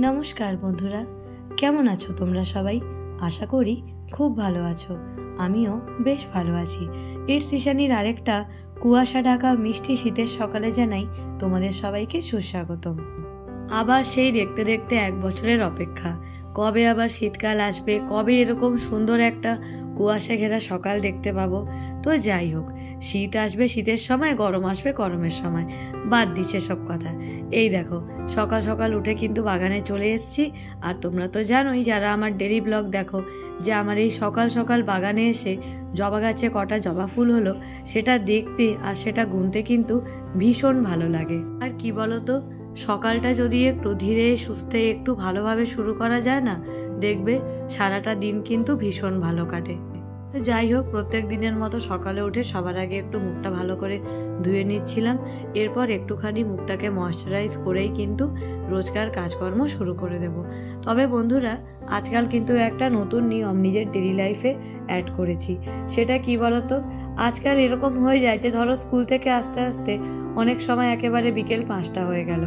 নমস্কার বন্ধুরা, কেমন আছো তোমরা সবাই? আশা করি খুব ভালো আছো। আমিও বেশ ভালো আছি। ইটস ইশানির আরেকটা কুয়াশা ঢাকা মিষ্টি শীতের সকালে জানাই তোমাদের সবাইকে সুস্বাগতম। আবার সেই দেখতে দেখতে 1 বছরের অপেক্ষা, কবে আবার শীতকাল আসবে, কবে এরকম সুন্দর একটা কুয়াশা ঘেরা সকাল দেখতে পাবো। তো যাই হোক, শীত আসবে শীতের সময়, গরম আসবে গরমের সময়, বাদ দিচ্ছে সব কথা। এই দেখো, সকাল সকাল উঠে কিন্তু বাগানে চলে এসেছি। আর তোমরা তো জানোই, যারা আমার ডেলি ব্লগ দেখো, যে আমার এই সকাল সকাল বাগানে এসে জবা গাছে কটা জবা ফুল হলো, সেটা দেখতে আর সেটা গুনতে কিন্তু ভীষণ ভালো লাগে। আর কি বলতো, সকালটা যদি একটু ধীরে সুস্থে একটু ভালোভাবে শুরু করা যায় না, দেখবে সারাটা দিন কিন্তু ভীষণ ভালো কাটে। যাই হোক, প্রত্যেক দিনের মতো সকালে উঠে সবার আগে একটু মুখটা ভালো করে ধুয়ে নিচ্ছিলাম। এরপর একটুখানি মুখটাকে ময়শ্চারাইজ করেই কিন্তু রোজকার কাজকর্ম শুরু করে দেব। তবে বন্ধুরা, আজকাল কিন্তু একটা নতুন নিয়ম নিজের ডেলি লাইফে অ্যাড করেছি। সেটা কি বলতো, আজকাল এরকম হয়ে যায় যে ধরো স্কুল থেকে আসতে আসতে অনেক সময় একেবারে বিকেল 5টা হয়ে গেল।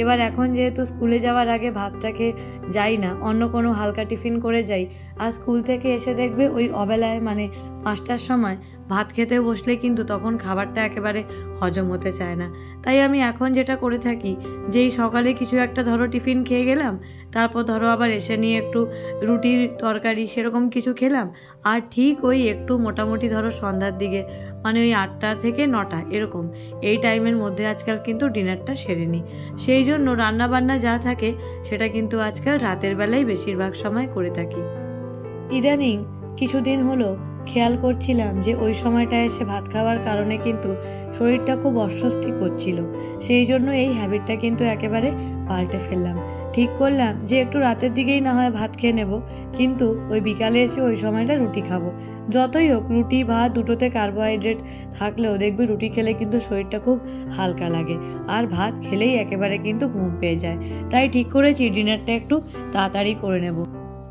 এবার এখন যেহেতু স্কুলে যাওয়ার আগে ভাতটা খেয়ে যাই না, অন্য কোনো হালকা টিফিন করে যাই, আর স্কুল থেকে এসে দেখবে ওই অবেলায় মানে 5টার সময় ভাত খেতে বসলে কিন্তু তখন খাবারটা একেবারে হজম হতে চায় না। তাই আমি এখন যেটা করে থাকি, যেই সকালে কিছু একটা ধরো টিফিন খেয়ে গেলাম, তারপর ধরো আবার এসে নিয়ে একটু রুটির তরকারি সেরকম কিছু খেলাম, আর ঠিক ওই একটু মোটামুটি ধরো সন্ধ্যার দিকে মানে ওই 8টা থেকে 9টা এরকম এই টাইমের মধ্যে আজকাল কিন্তু ডিনারটা সেরে নিই। সেই জন্য রান্নাবান্না যা থাকে সেটা কিন্তু আজকাল রাতের বেলায় বেশিরভাগ সময় করে থাকি। ইদানিং কিছুদিন হলো খেয়াল করছিলাম যে ওই সময়টা এসে ভাত খাওয়ার কারণে কিন্তু শরীরটা খুব অস্বস্তি করছিল। সেই জন্য এই হ্যাবিটটা কিন্তু একেবারে পাল্টে ফেললাম। ঠিক করলাম যে একটু রাতের দিকেই না হয় ভাত খেয়ে নেব, কিন্তু ওই বিকালে এসে ওই সময়টা রুটি খাবো। যতই হোক, রুটি ভাত দুটোতে কার্বোহাইড্রেট থাকলেও দেখবে রুটি খেলে কিন্তু শরীরটা খুব হালকা লাগে, আর ভাত খেলেই একেবারে কিন্তু ঘুম পেয়ে যায়। তাই ঠিক করেছি ডিনারটা একটু তাড়াতাড়ি করে নেব।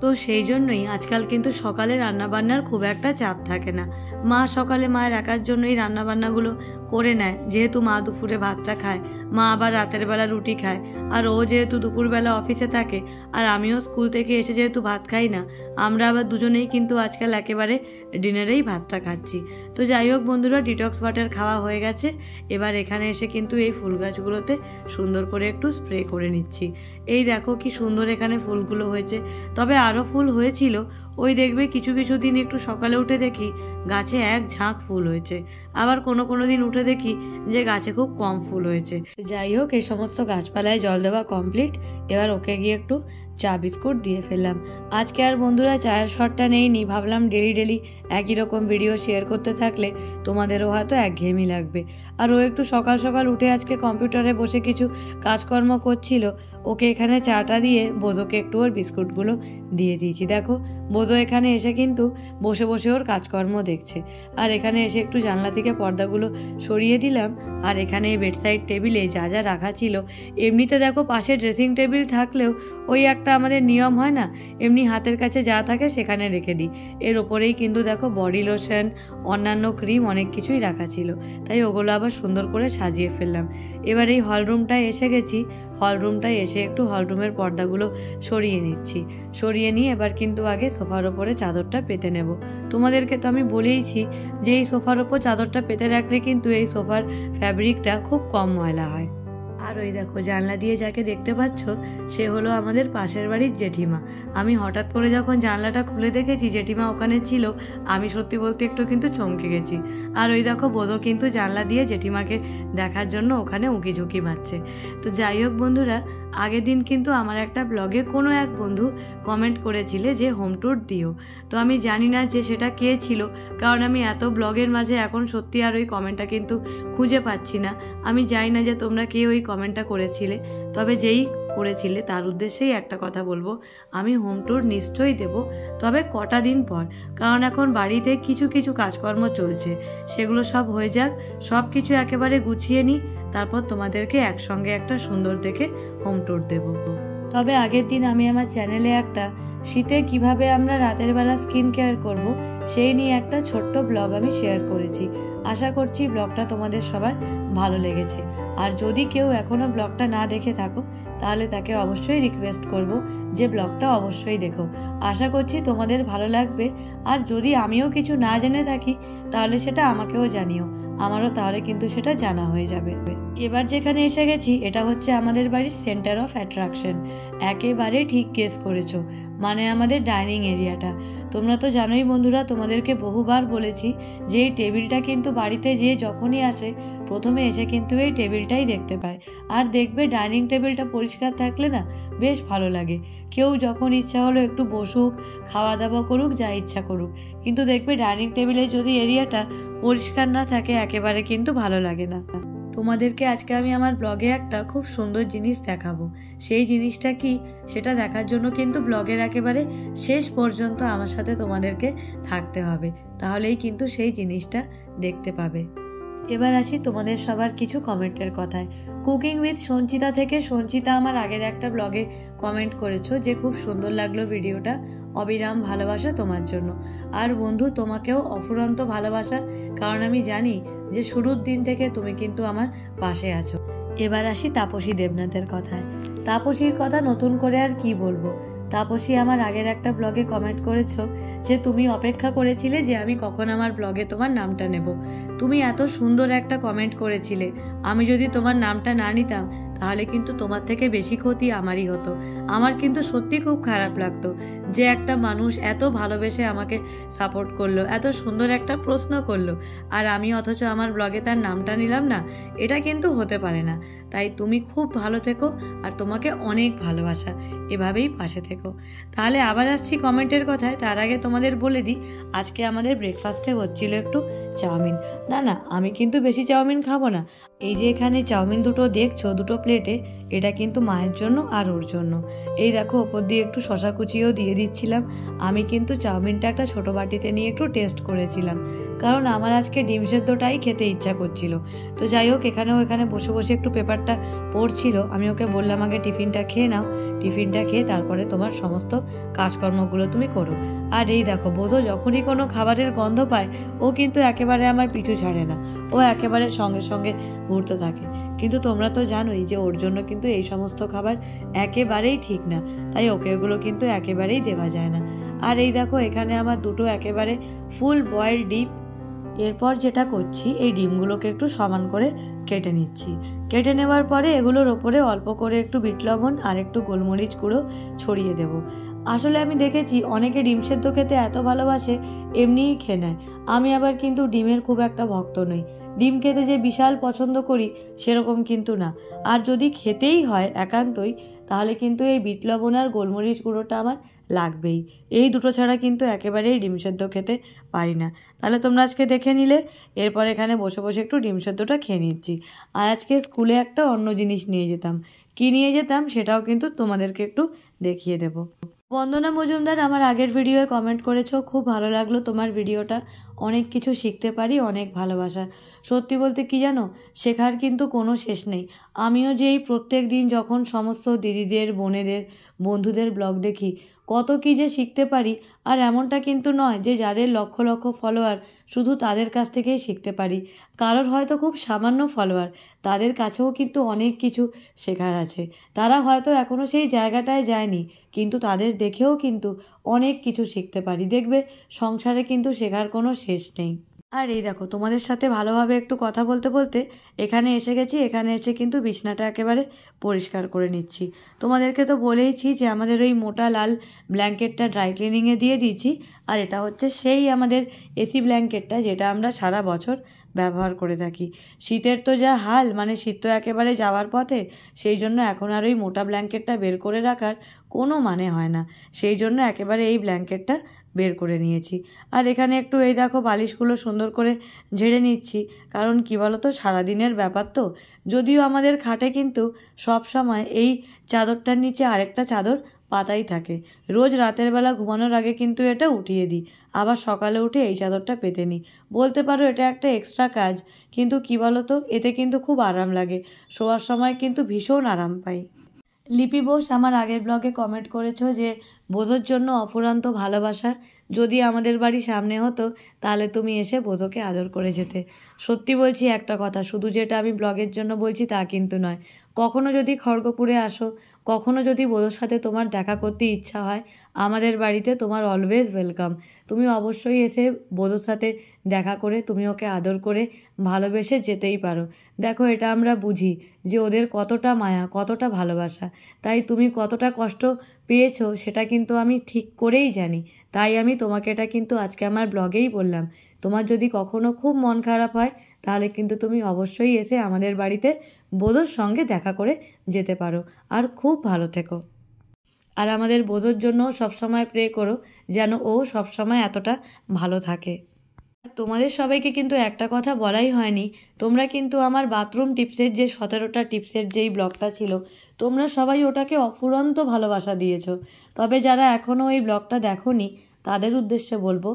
তো সেই জন্যই আজকাল কিন্তু সকালে রান্নাবান্নার খুব একটা চাপ থাকে না। মা সকালে মায়ের একার জন্যই রান্নাবান্নাগুলো করে নেয়, যেহেতু মা দুপুরে ভাতটা খায়, মা আবার রাতের বেলা রুটি খায়, আর ও যেহেতু দুপুরবেলা অফিসে থাকে, আর আমিও স্কুল থেকে এসে যেহেতু ভাত খাই না, আমরা আবার দুজনেই কিন্তু আজকাল একেবারে ডিনারেই ভাতটা খাচ্ছি। তো যাই হোক বন্ধুরা, ডিটক্স ওয়াটার খাওয়া হয়ে গেছে। এবার এখানে এসে কিন্তু এই ফুল গাছগুলোতে সুন্দর করে একটু স্প্রে করে নিচ্ছি। এই দেখো কি সুন্দর এখানে ফুলগুলো হয়েছে। তবে আরও ফুল হয়েছিল, ওই দেখবে কিছু কিছু দিন একটু সকালে উঠে দেখি গাছে এক ঝাঁক ফুল হয়েছে, আবার কোনো কোনো দিন উঠে দেখি যে গাছে খুব কম ফুল হয়েছে। যাই হোক, এই সমস্ত গাছপালায় জল দেওয়া কমপ্লিট। এবার ওকে গিয়ে একটু চা বিস্কুট দিয়ে ফেললাম। আজকে আর বন্ধুরা চায়ের শটটা নেইনি, ভাবলাম ডেলি ডেলি একই রকম ভিডিও শেয়ার করতে থাকলে তোমাদেরও হয়তো একঘেয়েমি লাগবে। আর ও একটু সকাল সকাল উঠে আজকে কম্পিউটারে বসে কিছু কাজকর্ম করছিল, ওকে এখানে চাটা দিয়ে বোধোকে একটু ওর বিস্কুটগুলো দিয়ে দিয়েছি। দেখো, বোধো এখানে এসে কিন্তু বসে বসে ওর কাজকর্ম দেখছে। আর এখানে এসে একটু জানলা থেকে পর্দাগুলো সরিয়ে দিলাম। আর এখানে বেডসাইড টেবিলে যা যা রাখা ছিল, এমনিতে দেখো পাশে ড্রেসিং টেবিল থাকলেও ওই একটা আমাদের নিয়ম হয় না, এমনি হাতের কাছে যা থাকে সেখানে রেখে দিই। এর ওপরেই কিন্তু দেখো বডি লোশন, অন্যান্য ক্রিম অনেক কিছুই রাখা ছিল, তাই ওগুলো আবার সুন্দর করে সাজিয়ে ফেললাম। এবার এই হলরুমটায় এসে গেছি। হলরুমটায় এসে একটু হলরুমের পর্দাগুলো সরিয়ে নিচ্ছি। সরিয়ে নিয়ে এবার কিন্তু আগে সোফার ওপরে চাদরটা পেতে নেব। তোমাদেরকে তো আমি বলেইছি যে এই সোফার ওপর চাদরটা পেতে রাখলে কিন্তু এই সোফার ফ্যাব্রিকটা খুব কম ময়লা হয়। আর ওই দেখো, জানলা দিয়ে যাকে দেখতে পাচ্ছ সে হলো আমাদের পাশের বাড়ির জেঠিমা। আমি হঠাৎ করে যখন জানলাটা খুলে দেখেছি জেঠিমা ওখানে ছিল, আমি সত্যি বলতে একটু কিন্তু চমকে গেছি। আর ওই দেখো, বোধো কিন্তু জানলা দিয়ে জেঠিমাকে দেখার জন্য ওখানে উঁকি ঝুঁকি মারছে। তো যাই হোক বন্ধুরা, আগের দিন কিন্তু আমার একটা ব্লগে কোনো এক বন্ধু কমেন্ট করেছিলে যে হোম ট্যুর দিও। তো আমি জানি না যে সেটা কে ছিল, কারণ আমি এত ব্লগের মাঝে এখন সত্যি আর ওই কমেন্টটা কিন্তু খুঁজে পাচ্ছি না। আমি জানি না যে তোমরা কে ওই কমেন্টটা করেছিলে, তবে যেই করেছিলে তার উদ্দেশ্যেই একটা কথা বলবো, আমি হোম ট্যুর নিশ্চয়ই দেব, তবে কটা দিন পর, কারণ এখন বাড়িতে কিছু কিছু কাজকর্ম চলছে, সেগুলো সব হয়ে যাক, সব কিছু একেবারে গুছিয়ে নিই, তারপর তোমাদেরকে একসঙ্গে একটা সুন্দর দেখে হোম ট্যুর দেব। তবে আগের দিন আমি আমার চ্যানেলে একটা শীতে কিভাবে আমরা রাতের বেলা স্কিন কেয়ার করব সেই নিয়ে একটা ছোট্ট ব্লগ আমি শেয়ার করেছি। আশা করছি ব্লগটা তোমাদের সবার ভালো লেগেছে। আর যদি কেউ এখনো ব্লগটা না দেখে থাকো তাহলে তাকে অবশ্যই রিকোয়েস্ট করব যে ব্লগটা অবশ্যই দেখো। আশা করছি তোমাদের ভালো লাগবে। আর যদি আমিও কিছু না জেনে থাকি তাহলে সেটা আমাকেও জানিও, আমারও তাহলে কিন্তু সেটা জানা হয়ে যাবে। এবার যেখানে এসে গেছি এটা হচ্ছে আমাদের বাড়ির সেন্টার অফ অ্যাট্রাকশন। একেবারে ঠিক গেস করেছো, মানে আমাদের ডাইনিং এরিয়াটা। তোমরা তো জানোই বন্ধুরা, তোমাদেরকে বহুবার বলেছি যে এই টেবিলটা কিন্তু বাড়িতে যে যখনই আসে প্রথমে এসে কিন্তু এই টেবিলটাই দেখতে পায়। আর দেখবে ডাইনিং টেবিলটা পরিষ্কার থাকলে না বেশ ভালো লাগে। কেউ যখন ইচ্ছা হলো একটু বসুক, খাওয়া দাওয়া করুক, যা ইচ্ছা করুক, কিন্তু দেখবে ডাইনিং টেবিলে যদি এরিয়াটা পরিষ্কার না থাকে একেবারে কিন্তু ভালো লাগে না। তোমাদেরকে আজকে আমি আমার ব্লগে একটা খুব সুন্দর জিনিস দেখাবো। সেই জিনিসটা কি সেটা দেখার জন্য কিন্তু ব্লগের একেবারে শেষ পর্যন্ত আমার সাথে তোমাদেরকে থাকতে হবে, তাহলেই কিন্তু সেই জিনিসটা দেখতে পাবে। এবার আসি তোমাদের সবার কিছু কমেন্টের কথায়। কুকিং উইথ সঞ্চিতা থেকে সঞ্চিতা আমার আগের একটা ব্লগে কমেন্ট করেছো যে খুব সুন্দর লাগলো ভিডিওটা, অবিরাম ভালোবাসা তোমার জন্য। আর বন্ধু, তোমাকেও অফুরন্ত ভালোবাসা, কারণ আমি জানি যে শুরুর দিন থেকে তুমি কিন্তু আমার পাশে আছো। এবার আসি তাপসী দেবনাথের কথায়। তাপসীর কথা নতুন করে আর কি বলবো। তাপসী আমার আগের একটা ব্লগে কমেন্ট করেছো যে তুমি অপেক্ষা করেছিলে যে আমি কখন আমার ব্লগে তোমার নামটা নেব। তুমি এত সুন্দর একটা কমেন্ট করেছিলে, আমি যদি তোমার নামটা না নিতাম তাহলে কিন্তু তোমার থেকে বেশি ক্ষতি আমারই হতো। আমার কিন্তু সত্যি খুব খারাপ লাগতো যে একটা মানুষ এত ভালোবেসে আমাকে সাপোর্ট করলো, এত সুন্দর একটা প্রশ্ন করলো, আর আমি অথচ আমার ব্লগে তার নামটা নিলাম না। এটা কিন্তু হতে পারে না। তাই তুমি খুব ভালো থেকো, আর তোমাকে অনেক ভালোবাসা, এভাবেই পাশে থেকো। তাহলে আবার আসছি কমেন্টের কথায়। তার আগে তোমাদের বলে দিই আজকে আমাদের ব্রেকফাস্টে হচ্ছিল একটু চাউমিন। না, আমি কিন্তু বেশি চাউমিন খাবো না। এই যে এখানে চাউমিন দুটো দেখছো, দুটো প্লেটে, এটা কিন্তু মায়ের জন্য আর ওর জন্য। এই দেখো ওপর দিয়ে একটু শশা কুচিও দিয়ে দিচ্ছিলাম। আমি কিন্তু চাউমিনটা একটা ছোট বাটিতে নিয়ে একটু টেস্ট করেছিলাম, কারণ আমার আজকে ডিম সেদ্ধটাই খেতে ইচ্ছা করছিল। তো যাই হোক, এখানে বসে বসে একটু পেপারটা পড়ছিল। আমি ওকে বললাম আগে টিফিনটা খেয়ে নাও, টিফিনটা খেয়ে তারপরে তোমার সমস্ত কাজকর্মগুলো তুমি করো। আর এই দেখো বোঝো, যখনই কোনো খাবারের গন্ধ পায় ও কিন্তু একেবারে আমার পিছু ছাড়ে না, ও একেবারে সঙ্গে সঙ্গে ঘুরতে থাকে। কিন্তু তোমরা তো জানোই যে ওর জন্য কিন্তু এই সমস্ত খাবার একেবারেই ঠিক না, তাই ওকে এগুলো কিন্তু একেবারেই দেওয়া যায় না। আর এই দেখো এখানে আমার দুটো একেবারে ফুল বয়েলড ডিম। এরপর যেটা করছি, এই ডিমগুলোকে একটু সমান করে কেটে নিচ্ছি। কেটে নেওয়ার পরে এগুলোর ওপরে অল্প করে একটু বিট লবণ আর একটু গোলমরিচ গুঁড়ো ছড়িয়ে দেব। আসলে আমি দেখেছি অনেকে ডিম সেদ্ধ খেতে এত ভালোবাসে এমনিই খেয়ে নেয়। আমি আবার কিন্তু ডিমের খুব একটা ভক্ত নই। ডিম খেতে যে বিশাল পছন্দ করি সেরকম কিন্তু না। আর যদি খেতেই হয় একান্তই, তাহলে কিন্তু এই বিট লবণ আর গোলমরিচ গুঁড়োটা আমার লাগবেই। এই দুটো ছাড়া কিন্তু একেবারেই ডিম সেদ্ধ খেতে পারি না। তাহলে তোমরা আজকে দেখে নিলে। এরপর এখানে বসে বসে একটু ডিম সেদ্ধটা খেয়ে নিচ্ছি। আর আজকে স্কুলে একটা অন্য জিনিস নিয়ে যেতাম, কি নিয়ে যেতাম সেটাও কিন্তু তোমাদেরকে একটু দেখিয়ে দেব। বন্দনা মজুমদার আমার আগের ভিডিওয়ে কমেন্ট করেছো, খুব ভালো লাগলো তোমার ভিডিওটা, অনেক কিছু শিখতে পারি, অনেক ভালোবাসা। সত্যি বলতে কি জানো, শেখার কিন্তু কোনো শেষ নেই। আমিও যে এই প্রত্যেক দিন যখন সমস্ত দিদিদের, বোনেদের, বন্ধুদের ব্লগ দেখি, কত কী যে শিখতে পারি। আর এমনটা কিন্তু নয় যে যাদের লক্ষ লক্ষ ফলোয়ার শুধু তাদের কাছ থেকেই শিখতে পারি। কারোর হয়তো খুব সামান্য ফলোয়ার, তাদের কাছেও কিন্তু অনেক কিছু শেখার আছে। তারা হয়তো এখনও সেই জায়গাটায় যায়নি, কিন্তু তাদের দেখেও কিন্তু অনেক কিছু শিখতে পারি। দেখবে সংসারে কিন্তু শেখার কোনো শেষ নেই। আর এই দেখো তোমাদের সাথে ভালোভাবে একটু কথা বলতে বলতে এখানে এসে গেছি। এখানে এসে কিন্তু বিছনাটা একেবারে পরিষ্কার করে নিচ্ছি। তোমাদেরকে তো বলেইছি যে আমাদের ওই মোটা লাল ব্ল্যাঙ্কেটটা ড্রাই ক্লিনিংয়ে দিয়ে দিয়েছি। আর এটা হচ্ছে সেই আমাদের এসি ব্ল্যাঙ্কেটটা যেটা আমরা সারা বছর ব্যবহার করে থাকি। শীতের তো যা হাল, মানে শীত তো একেবারে যাওয়ার পথে, সেই জন্য এখন আর ওই মোটা ব্ল্যাঙ্কেটটা বের করে রাখার কোনো মানে হয় না। সেই জন্য একেবারে এই ব্ল্যাঙ্কেটটা বের করে নিয়েছি। আর এখানে একটু এই দেখো বালিশগুলো সুন্দর করে ঝেড়ে নিচ্ছি, কারণ কি বলতো, সারাদিনের ব্যাপার তো। যদিও আমাদের খাটে কিন্তু সব সময় এই চাদরটার নিচে আরেকটা চাদর পাতাই থাকে। রোজ রাতের বেলা ঘুমানোর আগে কিন্তু এটা উঠিয়ে দিই, আবার সকালে উঠে এই চাদরটা পেতে নিই। বলতে পারো এটা একটা এক্সট্রা কাজ, কিন্তু কি বলতো, এতে কিন্তু খুব আরাম লাগে। শোয়ার সময় কিন্তু ভীষণ আরাম পাই। লিপি বোস আমার আগের ব্লগে কমেন্ট করেছো যে বোধোর জন্য অফুরন্ত ভালোবাসা, যদি আমাদের বাড়ি সামনে হতো তাহলে তুমি এসে বোধোকে আদর করে যেতে। সত্যি বলছি একটা কথা, শুধু যেটা আমি ব্লগের জন্য বলছি তা কিন্তু নয়। কখনো যদি খড়গপুরে আসো, কখনো যদি বোধোর সাথে তোমার দেখা করতে ইচ্ছা হয়, আমাদের বাড়িতে তোমার অলওয়েজ ওয়েলকাম। তুমি অবশ্যই এসে বোধোর সাথে দেখা করে তুমি ওকে আদর করে ভালোবেসে যেতেই পারো। দেখো, এটা আমরা বুঝি যে ওদের কতটা মায়া, কতটা ভালোবাসা। তাই তুমি কতটা কষ্ট পেয়েছো সেটা কিন্তু আমি ঠিক করেই জানি। তাই আমি তোমাকে এটা কিন্তু আজকে আমার ব্লগেই বললাম। তোমার যদি কখনো খুব মন খারাপ হয় তাহলে কিন্তু তুমি অবশ্যই এসে আমাদের বাড়িতে বোধোর সঙ্গে দেখা করে যেতে পারো। আর খুব ভালো থেকো। আর আমাদের বোধোর জন্য সবসময় প্রে করো যেন ও সবসময় এতটা ভালো থাকে। তোমাদের সবাইকে কিন্তু একটা কথা বলাই হয়নি, তোমরা কিন্তু আমার বাথরুম টিপসের যে 17টা টিপসের যেই ব্লগটা ছিল, তোমরা সবাই ওটাকে অফুরন্ত ভালোবাসা দিয়েছো। তবে যারা এখনও এই ব্লগটা দেখোনি তাদের উদ্দেশ্যে বলবো,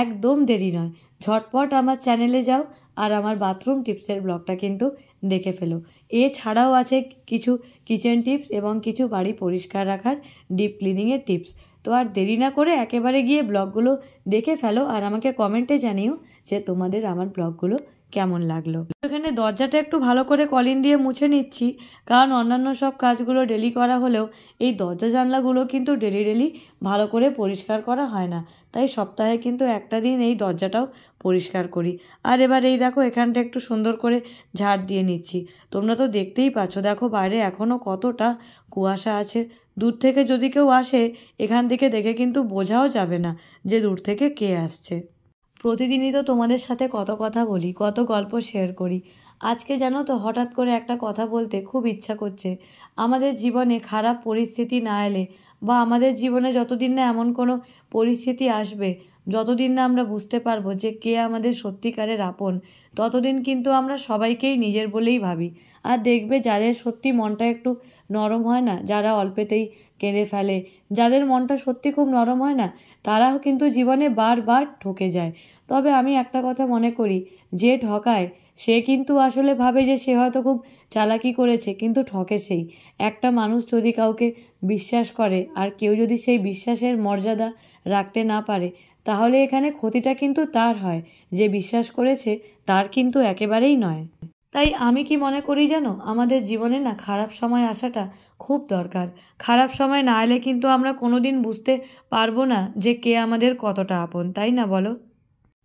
একদম দেরি নয়, ঝটপট আমার চ্যানেলে যাও আর আমার বাথরুম টিপসের ব্লগটা কিন্তু দেখে ফেলো। এছাড়াও আছে কিছু কিচেন টিপস এবং কিছু বাড়ি পরিষ্কার রাখার ডিপ ক্লিনিংয়ের টিপস। তো আর দেরি না করে একেবারে গিয়ে ব্লগগুলো দেখে ফেলো আর আমাকে কমেন্টে জানিও যে তোমাদের আমার ব্লগগুলো কেমন লাগলো। এখানে দরজাটা একটু ভালো করে কলিন দিয়ে মুছে নিচ্ছি, কারণ অন্যান্য সব কাজগুলো ডেলি করা হলেও এই দরজা জানলাগুলো কিন্তু ডেলি ভালো করে পরিষ্কার করা হয় না। তাই সপ্তাহে কিন্তু একটা দিন এই দরজাটাও পরিষ্কার করি। আর এবার এই দেখো, এখানটা একটু সুন্দর করে ঝাড় দিয়ে নিচ্ছি। তোমরা তো দেখতেই পাচ্ছ, দেখো বাইরে এখনও কতটা কুয়াশা আছে। দূর থেকে যদি কেউ আসে এখান থেকে দেখে কিন্তু বোঝাও যাবে না যে দূর থেকে কে আসছে। প্রতিদিনই তো তোমাদের সাথে কত কথা বলি, কত গল্প শেয়ার করি। আজকে জানো তো, হঠাৎ করে একটা কথা বলতে খুব ইচ্ছা করছে। আমাদের জীবনে খারাপ পরিস্থিতি না এলে বা আমাদের জীবনে যতদিন না এমন কোনো পরিস্থিতি আসবে, যতদিন না আমরা বুঝতে পারবো যে কে আমাদের সত্যিকারের আপন, ততদিন কিন্তু আমরা সবাইকেই নিজের বলেই ভাবি। আর দেখবে, যাদের সত্যি মনটা একটু নরম হয় না, যারা অল্পেতেই কেঁদে ফেলে, যাদের মনটা সত্যি খুব নরম হয় না, তারাও কিন্তু জীবনে বারবার ঠকে যায়। তবে আমি একটা কথা মনে করি, যে ঠকায় সে কিন্তু আসলে ভাবে যে সে হয়তো খুব চালাকি করেছে, কিন্তু ঠকে সেই। একটা মানুষ যদি কাউকে বিশ্বাস করে আর কেউ যদি সেই বিশ্বাসের মর্যাদা রাখতে না পারে, তাহলে এখানে ক্ষতিটা কিন্তু তার হয়, যে বিশ্বাস করেছে তার কিন্তু একেবারেই নয়। তাই আমি কি মনে করি জানো, আমাদের জীবনে না খারাপ সময় আসাটা খুব দরকার। খারাপ সময় না এলে কিন্তু আমরা কোনোদিন বুঝতে পারবো না যে কে আমাদের কতটা আপন, তাই না বলো?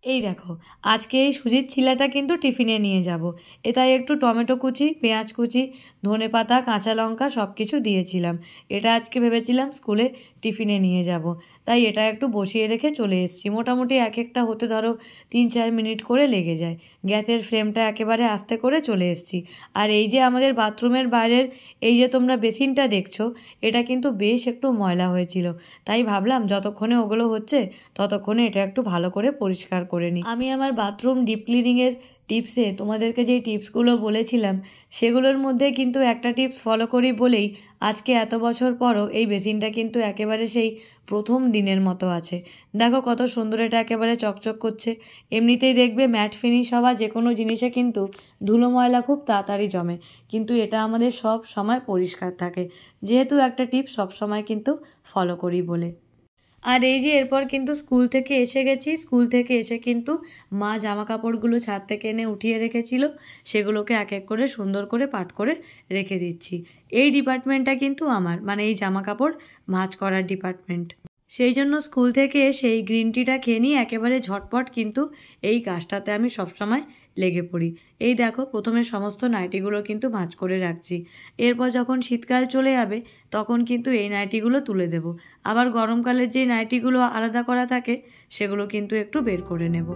এই দেখো, আজকে এই সুজির চিলাটা কিন্তু টিফিনে নিয়ে যাব। এটাই একটু টমেটো কুচি, পেঁয়াজ কুচি, ধনেপাতা, কাঁচা লঙ্কা সব কিছু দিয়েছিলাম। এটা আজকে ভেবেছিলাম স্কুলে টিফিনে নিয়ে যাব, তাই এটা একটু বসিয়ে রেখে চলে এসেছি। মোটামুটি এক একটা হতে ধরো 3-4 মিনিট করে লেগে যায়। গ্যাসের ফ্লেমটা একেবারে আস্তে করে চলে এসেছি। আর এই যে আমাদের বাথরুমের বাইরের এই যে তোমরা বেসিনটা দেখছো, এটা কিন্তু বেশ একটু ময়লা হয়েছিল। তাই ভাবলাম যতক্ষণে ওগুলো হচ্ছে ততক্ষণে এটা একটু ভালো করে পরিষ্কার করে নিই। আমি আমার বাথরুম ডিপ ক্লিনিংয়ের টিপসে তোমাদেরকে যেই টিপসগুলো বলেছিলাম, সেগুলোর মধ্যে কিন্তু একটা টিপস ফলো করি বলেই আজকে এত বছর পরও এই বেসিনটা কিন্তু একেবারে সেই প্রথম দিনের মতো আছে। দেখো কত সুন্দর, এটা একেবারে চকচক করছে। এমনিতেই দেখবে ম্যাট ফিনিশ হওয়া যে কোনো জিনিসে কিন্তু ধুলো ময়লা খুব তাড়াতাড়ি জমে, কিন্তু এটা আমাদের সব সময় পরিষ্কার থাকে, যেহেতু একটা টিপস সব সময় কিন্তু ফলো করি বলে। আর এই যে এরপর কিন্তু স্কুল থেকে এসে গেছি। স্কুল থেকে এসে কিন্তু মা জামা কাপড়গুলো ছাদ থেকে এনে উঠিয়ে রেখেছিল, সেগুলোকে এক এক করে সুন্দর করে পাট করে রেখে দিচ্ছি। এই ডিপার্টমেন্টটা কিন্তু আমার, মানে এই জামা কাপড় ভাঁজ করার ডিপার্টমেন্ট। সেই জন্য স্কুল থেকে এসে এই গ্রিন টিটা খেয়ে নিয়ে একেবারে ঝটপট কিন্তু এই কাজটাতে আমি সবসময় লেগে পড়ি। এই দেখো, প্রথমে সমস্ত নাইটিগুলো কিন্তু ভাঁজ করে রাখছি। এরপর যখন শীতকাল চলে যাবে তখন কিন্তু এই নাইটিগুলো তুলে দেব। আবার গরমকালের যে নাইটিগুলো আলাদা করা থাকে সেগুলো কিন্তু একটু বের করে নেব।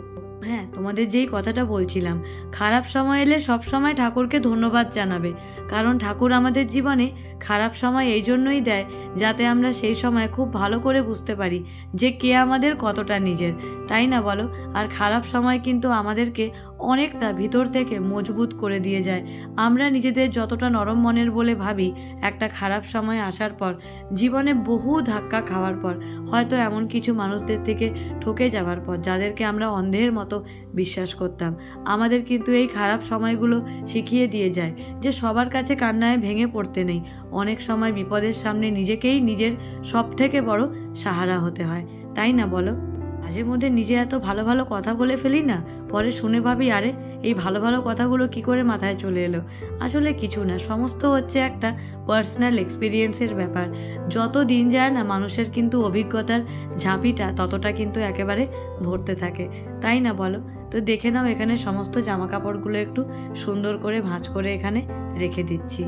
হ্যাঁ, তোমাদের যেই কথাটা বলছিলাম, খারাপ সময় এলে সব সময় ঠাকুরকে ধন্যবাদ জানাবে, কারণ ঠাকুর আমাদের জীবনে খারাপ সময় এই জন্যই দেয় যাতে আমরা সেই সময় খুব ভালো করে বুঝতে পারি যে কে আমাদের কতটা নিজের, তাই না বলো? আর খারাপ সময় কিন্তু আমাদেরকে অনেকটা ভিতর থেকে মজবুত করে দিয়ে যায়। আমরা নিজেদের যতটা নরম মনের বলে ভাবি, একটা খারাপ সময় আসার পর, জীবনে বহু ধাক্কা খাওয়ার পর, হয়তো এমন কিছু মানুষদের থেকে ঠকে যাওয়ার পর, যাদেরকে আমরা অন্ধের মতো মতো বিশ্বাস করতাম। আমাদের কিন্তু এই খারাপ সময়গুলো শিখিয়ে দিয়ে যায় যে সবার কাছে কান্নায় ভেঙে পড়তে নেই। অনেক সময় বিপদের সামনে নিজেকেই নিজের সবথেকে বড় সাহারা হতে হয়, তাই না বলো? মাঝে মধ্যে নিজে এত ভালো ভালো কথা বলে ফেলি না, পরে শুনে ভাবি আরে এই ভালো ভালো কথাগুলো কি করে মাথায় চলে এলো। আসলে কিছু না, সমস্ত হচ্ছে একটা পার্সোনাল এক্সপিরিয়েন্সের ব্যাপার। যত দিন যায় না মানুষের কিন্তু অভিজ্ঞতার ঝাঁপিটা ততটা কিন্তু একেবারে ভরতে থাকে, তাই না বলো? তো দেখে নাও, এখানে সমস্ত জামা কাপড়গুলো একটু সুন্দর করে ভাঁজ করে এখানে রেখে দিচ্ছি।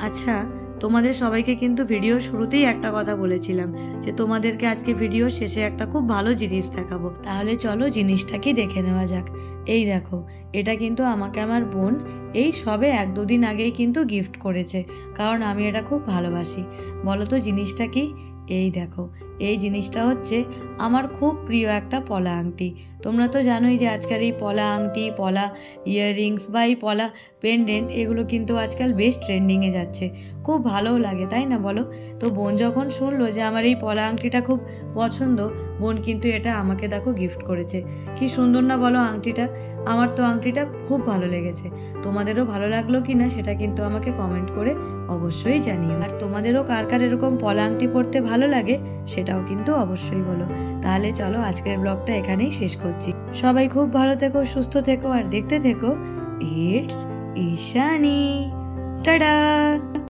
আচ্ছা, তোমাদের সবাইকে কিন্তু ভিডিও শুরুতেই একটা কথা বলেছিলাম যে তোমাদেরকে আজকে ভিডিও শেষে একটা খুব ভালো জিনিস দেখাবো। তাহলে চলো জিনিসটাকে দেখে নেওয়া যাক। এই দেখো, এটা কিন্তু আমাকে আমার বোন এই সবে 1-2 দিন আগেই কিন্তু গিফট করেছে, কারণ আমি এটা খুব ভালোবাসি। বলো তো জিনিসটা কি? এই দেখো, এই জিনিসটা হচ্ছে আমার খুব প্রিয় একটা পলা আংটি। তোমরা তো জানোই যে আজকাল এই পলা আংটি, পলা ইয়াররিংস বা এই পলা পেন্ডেন্ট এগুলো কিন্তু আজকাল বেশ ট্রেন্ডিংয়ে যাচ্ছে, খুব ভালোও লাগে, তাই না বলো? তো বোন যখন শুনলো যে আমার এই পলা আংটিটা খুব পছন্দ, বোন কিন্তু এটা আমাকে দেখো গিফট করেছে। কি সুন্দর না বলো আংটিটা? আমার তো আংটিটা খুব ভালো লেগেছে। তোমাদেরও ভালো লাগলো কি না সেটা কিন্তু আমাকে কমেন্ট করে অবশ্যই জানিও। আর তোমাদেরও কার কার এরকম পলা আংটি পরতে ভালো লাগে সেটাও কিন্তু অবশ্যই বলো। তাহলে চলো আজকের ব্লগটা এখানেই শেষ করছি। সবাই খুব ভালো থেকো, সুস্থ থেকো আর দেখতে থেকো ইটস ঈশানী। টাটা।